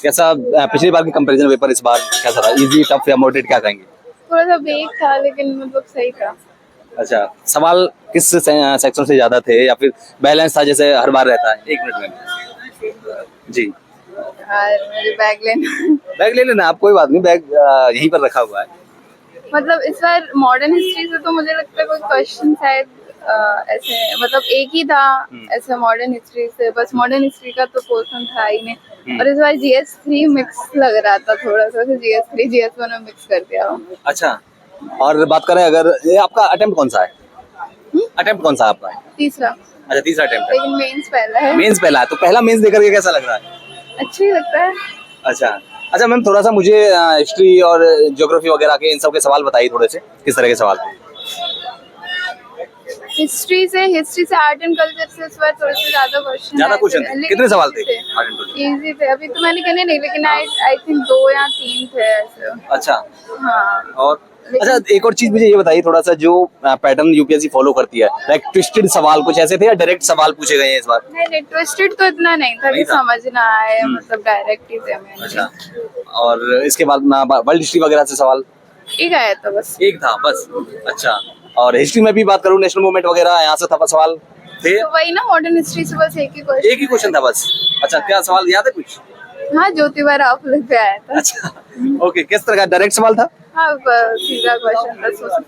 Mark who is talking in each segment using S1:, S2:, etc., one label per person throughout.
S1: कैसा पिछली बार की कंपैरिजन पेपर इस बार कैसा था? इजी, टफ या मॉडरेट, क्या कहेंगे?
S2: थोड़ा सा वेग था लेकिन मतलब सही था।
S1: अच्छा, सवाल किस सेक्शन से ज्यादा थे या फिर बैलेंस था जैसे हर बार रहता है? 1 मिनट में जी।
S2: यार मुझे बैग लेना
S1: बैग ले लेना आप, कोई बात नहीं, बैग यहीं पर रखा हुआ है।
S2: मतलब इस बार मॉडर्न हिस्ट्री से तो मुझे लगता है कोई क्वेश्चन शायद ऐसे मतलब एक ही था ऐसे मॉडर्न हिस्ट्री से, बस मॉडर्न हिस्ट्री का तो क्वेश्चन था ही नहीं। और इस बार GS3 मिक्स लग रहा था थोड़ा सा, GS3 GS1 में मिक्स कर दिया।
S1: अच्छा, और बात करें अगर ये आपका अटेम्प्ट कौन सा है? अटेम्प्ट कौन सा है आपका?
S2: तीसरा।
S1: अच्छा, तीसरा अटेम्प्ट है।
S2: लेकिन मेंस पहला है।
S1: मेंस पहला है, तो पहला मेंस देकर के कैसा लग रहा है?
S2: अच्छा ही लगता है।
S1: अच्छा अच्छा मैम, थोड़ा सा मुझे हिस्ट्री और ज्योग्राफी वगैरह के इन सब के सवाल बताइए थोड़े से, किस तरह के सवाल थे?
S2: हिस्ट्री से आर्ट एंड कल्चर से इस बार थोड़े से ज्यादा क्वेश्चन
S1: थे? कितने सवाल थे?
S2: इजी थे, अभी तो मैंने कहने नहीं, लेकिन आई थिंक 2 या 3 थे ऐसे।
S1: अच्छा,
S2: हाँ।
S1: और अच्छा एक और चीज मुझे ये बताइए थोड़ा सा, जो पैटर्न यूपीएससी फॉलो करती है, लाइक ट्विस्टेड सवाल कुछ ऐसे थे या डायरेक्ट सवाल पूछे गए हैं इस बार?
S2: नहीं ट्विस्टेड तो इतना नहीं था कि समझ ना आए, मतलब डायरेक्ट ही थे मैंने।
S1: अच्छा, और इसके बाद वर्ल्ड हिस्ट्री वगैरह से सवाल?
S2: एक आया था बस।
S1: एक था बस? अच्छा, और हिस्ट्री में भी बात करूँ, नेशनल मूवमेंट वगैरह यहाँ से था सवाल थे?
S2: तो वही ना, मॉडर्न हिस्ट्री से बस एक ही क्वेश्चन
S1: था बस? अच्छा, क्या सवाल याद है कुछ?
S2: हाँ, ज्योतिबा राव पे आया था।
S1: अच्छा, ओके, किस तरह का डायरेक्ट सवाल था?
S2: हाँ, सीधा क्वेश्चन था।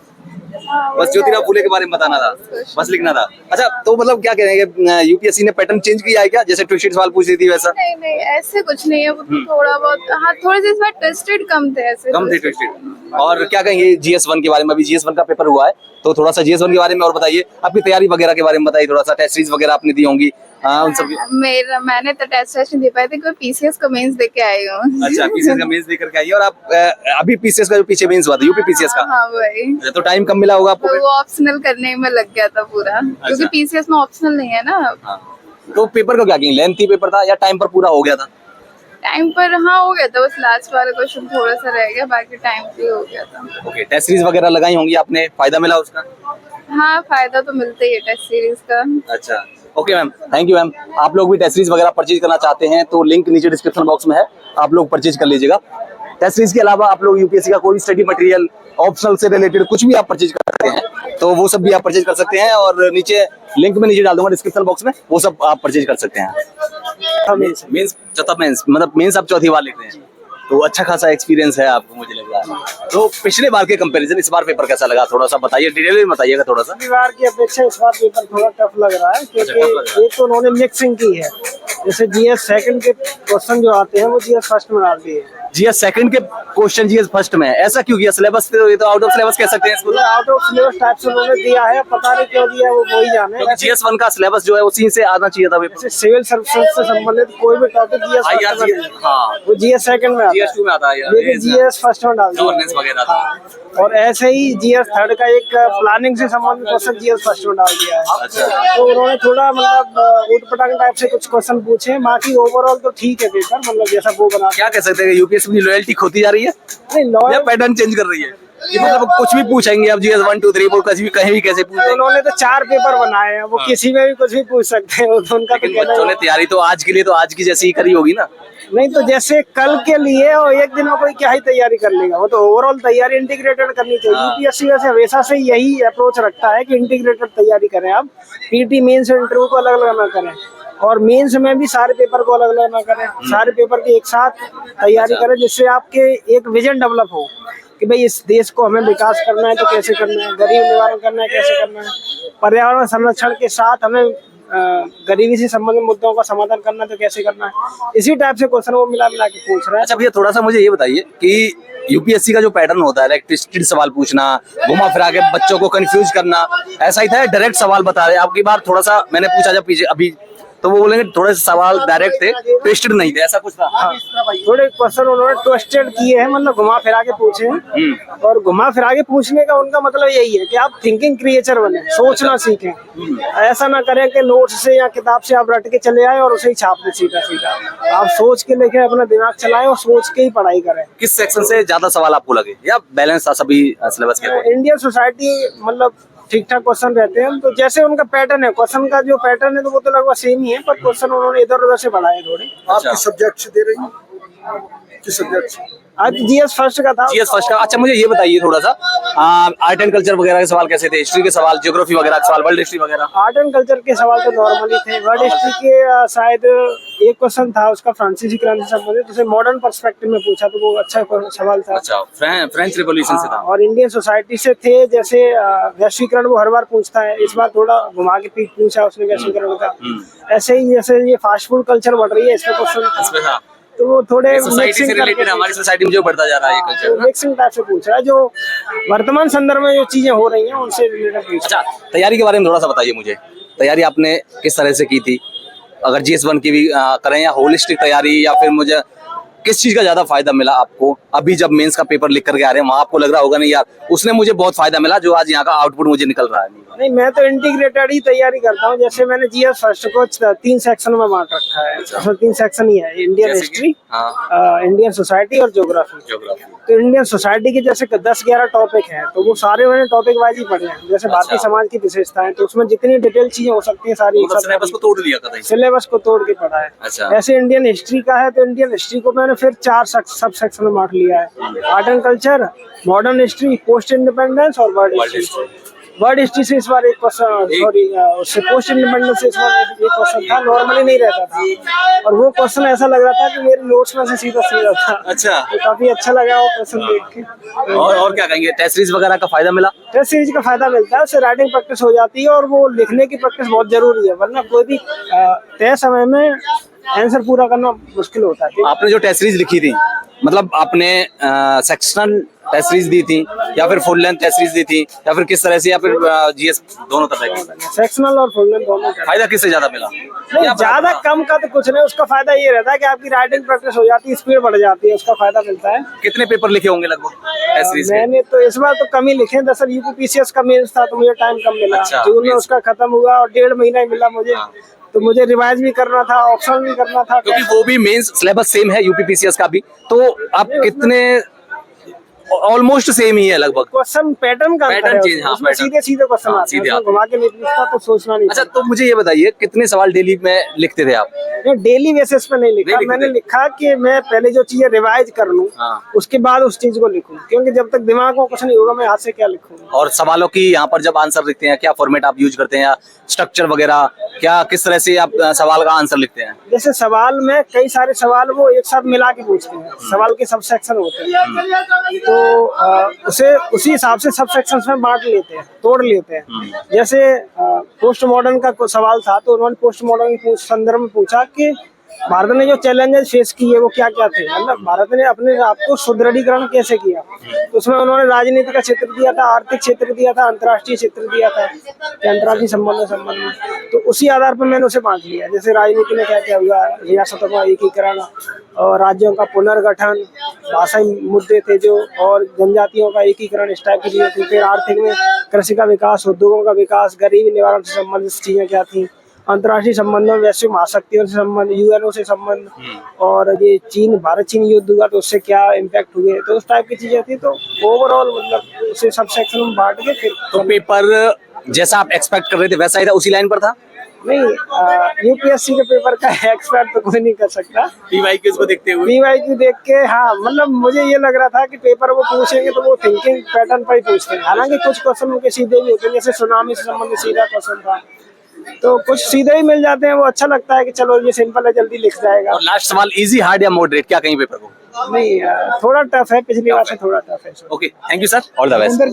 S1: बस ज्योतिराव फुले के बारे में बताना था, बस लिखना था। अच्छा, तो मतलब क्या कह रहे हैं कि यूपीएससी ने पैटर्न चेंज किया है क्या, जैसे ट्विस्टेड सवाल पूछ रही थी वैसा?
S2: नहीं ऐसे कुछ नहीं है, वो तो थोड़ा बहुत, हाँ थोड़े से इस बार ट्विस्टेड कम थे ऐसे।
S1: कम थे ट्विस्टेड। और क्या कहेंगे GS1 के बारे में? अभी GS1 का पेपर हुआ है, तो थोड़ा सा GS1 के बारे में और बताइए, आपकी तैयारी वगैरह के बारे में बताइए थोड़ा सा। टेस्ट सीरीज वगैरह आपने दी होंगी उन सब?
S2: मैंने तो टेस्ट नहीं दे पाई थी, कोई PCS का मेंस दे के आई हूँ।
S1: अच्छा, PCS का मेंस देकर के आई, और आप अभी PCS का जो पीछे मेंस हुआ था यूपी PCS का?
S2: हाँ वही।
S1: तो टाइम कम मिला होगा आपको?
S2: तो वो ऑप्शनल करने में लग गया था पूरा, क्योंकि PCS में ऑप्शनल नहीं है ना।
S1: हाँ, तो पेपर का क्या कहेंगे, लेंथी पेपर था या टाइम पर पूरा हो गया था?
S2: टाइम पर हाँ हो गया था, बस लास्ट वाला क्वेश्चन थोड़ा सा रह गया, बाकी टाइम पे हो गया था।
S1: ओके, टेस्ट सीरीज वगैरह लगाई होंगी आपने, फायदा मिला उसका?
S2: हाँ, फायदा तो मिलता ही है टेस्ट सीरीज का।
S1: अच्छा, okay ma'am, thank you ma'am. आप लोग भी टेस्ट सीरीज वगैरह परचेज करना चाहते हैं तो लिंक नीचे डिस्क्रिप्शन बॉक्स में है, आप लोग परचेज कर लीजिएगा। टेस्ट सीरीज के अलावा आप लोग यूपीएससी का कोई स्टडी मटेरियल, ऑप्शनल से रिलेटेड कुछ भी आप परचेज कर सकते हैं, तो वो सब भी आप परचेज कर सकते हैं, और नीचे लिंक में नीचे डाल दूंगा डिस्क्रिप्शन बॉक्स में, वो सब आप परचेज कर सकते हैं। मेंस चौथा मेंस, मतलब मेंस आप चौथी बार लिख रहे हैं, तो अच्छा खासा एक्सपीरियंस है आपको, मुझे लग रहा है। तो पिछले बार के कंपैरिजन इस बार पेपर कैसा लगा, थोड़ा सा बताइए, डिटेल में बताइएगा थोड़ा सा।
S3: पिछली बार की अपेक्षा इस बार पेपर थोड़ा टफ लग रहा है, क्योंकि एक तो उन्होंने मिक्सिंग की है, जैसे GS सेकंड के क्वेश्चन जो आते हैं वो GS फर्स्ट में डाल दिए।
S1: GS सेकंड के क्वेश्चन GS फर्स्ट में, ऐसा क्यों किया? सिलेबस तो ये तो आउट ऑफ सिलेबस कह सकते हैं इसको,
S3: आउट ऑफ सिलेबस टाइप से उन्होंने दिया है, पता नहीं क्यों दिया, वो वही जाने।
S1: क्योंकि GS1 का सिलेबस जो है उसी से आना चाहिए था पेपर।
S3: सिविल सर्विसेज से संबंधित कोई भी टॉपिक वो GS सेकंड में आता है,
S1: GS2 में आता है,
S3: लेकिन GS फर्स्ट में डाल
S1: गवर्नेंस वगैरह था।
S3: और ऐसे ही GS थर्ड का एक प्लानिंग से संबंधित क्वेश्चन GS फर्स्ट में डाल दिया है।
S1: अच्छा,
S3: तो उन्होंने थोड़ा मतलब ऊटपटांग टाइप से कुछ क्वेश्चन पूछे हैं, बाकी ओवरऑल तो ठीक है पेपर, मतलब जैसा वो बना।
S1: क्या कह सकते हैं, यूपीएससी की लॉयल्टी खोती जा रही है
S3: नहीं,
S1: या पैटर्न चेंज कर रही है? ये मतलब कुछ भी पूछेंगे अब, GS 1 2 3 4 कहीं भी कैसे पूछ,
S3: उन्होंने तो 4 पेपर बनाए हैं, वो किसी में भी कुछ भी पूछ सकते हैं, उनका तो
S1: बच्चों ने तैयारी तो आज के लिए तो आज की जैसी ही करी होगी ना।
S3: नहीं, तो जैसे कल के लिए और एक दिन में कोई क्या ही तैयारी कर लेगा, वो तो ओवरऑल तैयारी इंटीग्रेटेड करनी चाहिए। यूपीएससी वैसे हमेशा से यही अप्रोच रखता है कि इंटीग्रेटेड तैयारी करें, आप पीटी मेंस और इंटरव्यू को अलग अलग ना करें, और मेंस में भी सारे पेपर को अलग अलग ना करें, सारे पेपर की एक साथ तैयारी करें, जिससे आपके एक विजन डेवलप हो कि भाई इस देश को हमें विकास करना है तो कैसे करना है, गरीब निवारण करना है कैसे करना है, पर्यावरण संरक्षण के साथ हमें गरीबी से संबंधित मुद्दों का समाधान करना तो कैसे करना है। इसी टाइप से क्वेश्चन वो मिला के पूछ रहा है।
S1: अच्छा भैया, थोड़ा सा मुझे ये बताइए कि यूपीएससी का जो पैटर्न होता है, ट्विस्टेड सवाल पूछना, घुमा फिरा के बच्चों को कंफ्यूज करना, ऐसा ही था? डायरेक्ट सवाल बता रहे आपकी बार? थोड़ा सा मैंने पूछा जब पीछे अभी, तो वो बोलेंगे थोड़े सवाल डायरेक्ट थे, ट्विस्टेड नहीं थे, ऐसा कुछ था?
S3: हाँ, थोड़े क्वेश्चन उन्होंने ट्विस्टेड किए हैं, मतलब घुमा फिरा के पूछे हैं, और घुमा फिरा के पूछने का उनका मतलब यही है कि आप थिंकिंग क्रिएचर बने, सोचना सीखें, ऐसा ना करें कि नोट्स से या किताब से आप रट के चले आए और उसे ही छाप दें सीधा सीधा। आप सोच के लेके अपना दिमाग चलाएं और सोच के ही पढ़ाई करें।
S1: किस सेक्शन से ज्यादा सवाल आपको लगे, या बैलेंस था सभी सिलेबस के?
S3: इंडियन सोसाइटी मतलब ठीक ठाक क्वेश्चन रहते हैं, तो जैसे उनका पैटर्न है, क्वेश्चन का जो पैटर्न है तो वो तो लगभग सेम ही है, पर क्वेश्चन उन्होंने इधर उधर से बढ़ाए थोड़े।
S1: आपके
S3: सब्जेक्ट से दे रही है? किस सब्जेक्ट से? आज जीएस फर्स्ट का था।
S1: जीएस फर्स्ट का। अच्छा मुझे ये बताइए थोड़ा सा, आर्ट एंड कल्चर वगैरह के सवाल कैसे थे, हिस्ट्री के सवाल, ज्योग्राफी वगैरह के सवाल, वर्ल्ड हिस्ट्री वगैरह?
S3: आर्ट एंड कल्चर के सवाल तो नॉर्मली थे। वर्ल्ड हिस्ट्री के शायद एक क्वेश्चन था उसका फ्रांसीसी क्रांति से संबंधित, उसे मॉडर्न पर्सपेक्टिव में पूछा तो वो अच्छा सवाल था।
S1: अच्छा, फ्रेंच रिवॉल्यूशन से था।
S3: और इंडियन सोसाइटी से थे, जैसे वैश्वीकरण वो हर बार पूछता है, इस बार थोड़ा घुमा के पीठ पूछा उसने वैश्वीकरण का। ऐसे ही जैसे ये फास्ट फूड कल्चर बढ़ रही है, इसका क्वेश्चन था तो वो थोड़े
S1: सोसाइटी से रिलेटेड, हमारी सोसाइटी में जो बढ़ता जा रहा है ये कल्चर,
S3: मिक्सिंग टाइप से पूछ रहा है, जो वर्तमान संदर्भ में जो चीजें हो रही हैं उनसे रिलेटेड पूछ रहा है।
S1: अच्छा तैयारी के बारे में थोड़ा सा बताइए मुझे, तैयारी आपने किस तरह से की थी, अगर GS1 की भी करें या होलिस्टिक तैयारी, या फिर मुझे किस चीज का ज्यादा फायदा मिला आपको? अभी जब मेंस का पेपर लिख करके आ रहे हैं वहां आपको लग रहा होगा नहीं यार उसने मुझे बहुत फायदा मिला, जो आज यहाँ का आउटपुट मुझे निकल रहा है?
S3: नहीं, मैं तो इंटीग्रेटेड ही तैयारी करता हूँ। जैसे मैंने जीएस फर्स्ट को 3 सेक्शन में बांट रखा है। उसमें 3 सेक्शन ही है, इंडियन हिस्ट्री, इंडियन सोसाइटी और ज्योग्राफी। तो इंडियन सोसाइटी के जैसे 10-11 टॉपिक हैं, तो वो सारे मैंने टॉपिक वाइज ही पढ़े हैं। जैसे भारतीय समाज की विशेषताएं, तो उसमें जितनी डिटेल चीजें हो सकती है सारी
S1: सिलेबस को तोड़ लिया था,
S3: सिलेबस को तोड़ के पढ़ा है। ऐसे इंडियन हिस्ट्री का है तो इंडियन हिस्ट्री को मैंने फिर 4 सब सेक्शन में बांट लिया है। Art and culture, modern history, post independence और वर्ल्ड हिस्ट्री। वर्ल्ड हिस्ट्री से इस बार एक क्वेश्चन, सॉरी उससे पोस्ट इंडिपेंडेंस से इस बार एक क्वेश्चन था, नॉर्मली नहीं रहता था, और वो क्वेश्चन ऐसा लग रहा था कि मेरे नोट्स में से सीधा था।
S1: अच्छा,
S3: तो काफी अच्छा लगा वो क्वेश्चन देख के।
S1: और क्या कहेंगे, टेस्ट सीरीज वगैरह का फायदा मिला?
S3: टेस्ट सीरीज का फायदा मिलता है, उससे राइटिंग प्रैक्टिस हो जाती है, और वो लिखने की प्रैक्टिस बहुत जरूरी है, वरना कोई भी तय समय में आंसर पूरा करना मुश्किल होता है।
S1: आपने जो टेस्ट सीरीज लिखी थी, मतलब आपने सेक्शनल टेस्ट सीरीज दी थी या फिर फुल लेंथ टेस्ट सीरीज दी थी, या फिर किस तरह से, या फिर जीएस दोनों तरह की?
S3: सेक्शनल और फुल लेंथ दोनों।
S1: फायदा किससे ज्यादा मिला?
S3: नहीं, ज्यादा कम का तो कुछ नहीं, उसका फायदा ये रहता है कि आपकी राइटिंग प्रैक्टिस हो जाती है, स्पीड बढ़ जाती है, उसका फायदा मिलता है।
S1: कितने पेपर लिखे होंगे लगभग टेस्ट सीरीज के?
S3: मैंने तो इस बार तो कम ही लिखे, दरअसल यूपीपीसीएस का मेंस था तो मुझे टाइम कम मिला।
S1: अच्छा,
S3: जून में उसका खत्म हुआ और 1.5 महीना ही मिला मुझे। तो मुझे रिवाइज भी करना था, ऑप्शन भी करना था,
S1: क्योंकि वो भी मेंस सिलेबस सेम है यूपीपीसीएस का भी, तो आप कितने ऑलमोस्ट सेम ही है लगभग।
S3: क्वेश्चन पैटर्न का
S1: पैटर्न चेंज, हाँ,
S3: उसमें सीधे सीधे क्वेश्चन आते हैं, घुमा के नहीं पूछता तो सोचना नहीं।
S1: अच्छा, तो मुझे ये बताइए कितने सवाल डेली में लिखते थे आप?
S3: डेली बेसिस पे नहीं लिखा, मैंने लिखा कि मैं पहले जो चीजें रिवाइज कर लूं, उसके बाद उस चीज को लिखूं, क्योंकि जब तक दिमाग में कुछ नहीं होगा मैं हाथ से क्या लिखूंगा।
S1: और सवालों की यहाँ पर जब आंसर लिखते हैं, क्या फॉर्मेट आप यूज करते हैं, या स्ट्रक्चर वगैरह, क्या किस तरह से आप सवाल का आंसर लिखते हैं?
S3: जैसे सवाल में कई सारे सवाल वो एक साथ मिला के पूछते हैं, सवाल के सब सेक्शन होते हैं, तो उसे उसी हिसाब से सब सेक्शन में बांट लेते हैं, तोड़ लेते हैं। जैसे पोस्ट मॉडर्न का सवाल था तो उन्होंने पोस्ट मॉडर्न के संदर्भ में पूछा कि भारत ने जो चैलेंजेस फेस किए वो क्या क्या थे, मतलब भारत ने अपने आप को सुदृढ़ीकरण कैसे किया। तो उसमें उन्होंने राजनीति का क्षेत्र दिया था, आर्थिक क्षेत्र दिया था, अंतर्राष्ट्रीय क्षेत्र दिया था, अंतर्राष्ट्रीय संबंध में। तो उसी आधार पर मैंने उसे बांट लिया। जैसे राजनीति में क्या क्या हुआ, रियासतों का एकीकरण और राज्यों का पुनर्गठन, भाषाई मुद्दे थे जो, और जनजातियों का एकीकरण, इस टाइप की चीजें थी। फिर आर्थिक में कृषि का विकास, उद्योगों का विकास, गरीबी निवारण से संबंधित चीजें क्या थी, अंतर्राष्ट्रीय संबंधों में वैश्विक महाशक्तियों से संबंध, यूएनओ से संबंध, और ये भारत चीन युद्ध हुआ तो उससे क्या इम्पैक्ट हुए, तो उस टाइप की चीजें थी। तो ओवरऑल मतलब उसे सब सेक्शन में बांट के फिर
S1: तो पेपर जैसा आप एक्सपेक्ट कर रहे थे वैसा ही था, उसी लाइन पर था?
S3: नहीं, यूपीएससी के पेपर का एक्सपर्ट तो कोई नहीं कर सकता।
S1: पीवाईक्यूज को देखते हुए,
S3: पीवाईक्यू देख के, हाँ, मतलब मुझे ये लग रहा था कि पेपर वो पूछेंगे तो वो थिंकिंग पैटर्न पर ही पूछते हैं। हालांकि कुछ क्वेश्चन उनके सीधे भी होते हैं, जैसे सुनामी से संबंधित सीधा क्वेश्चन था, तो कुछ सीधे ही मिल जाते हैं, वो अच्छा लगता है कि चलो ये सिंपल है, जल्दी लिख जाएगा।
S1: और लास्ट सवाल इजी, हार्ड या मॉडरेट, क्या कहीं पेपर को?
S3: नहीं, थोड़ा टफ है, पिछली बार से थोड़ा टफ है।
S1: Okay, thank you sir, all the best.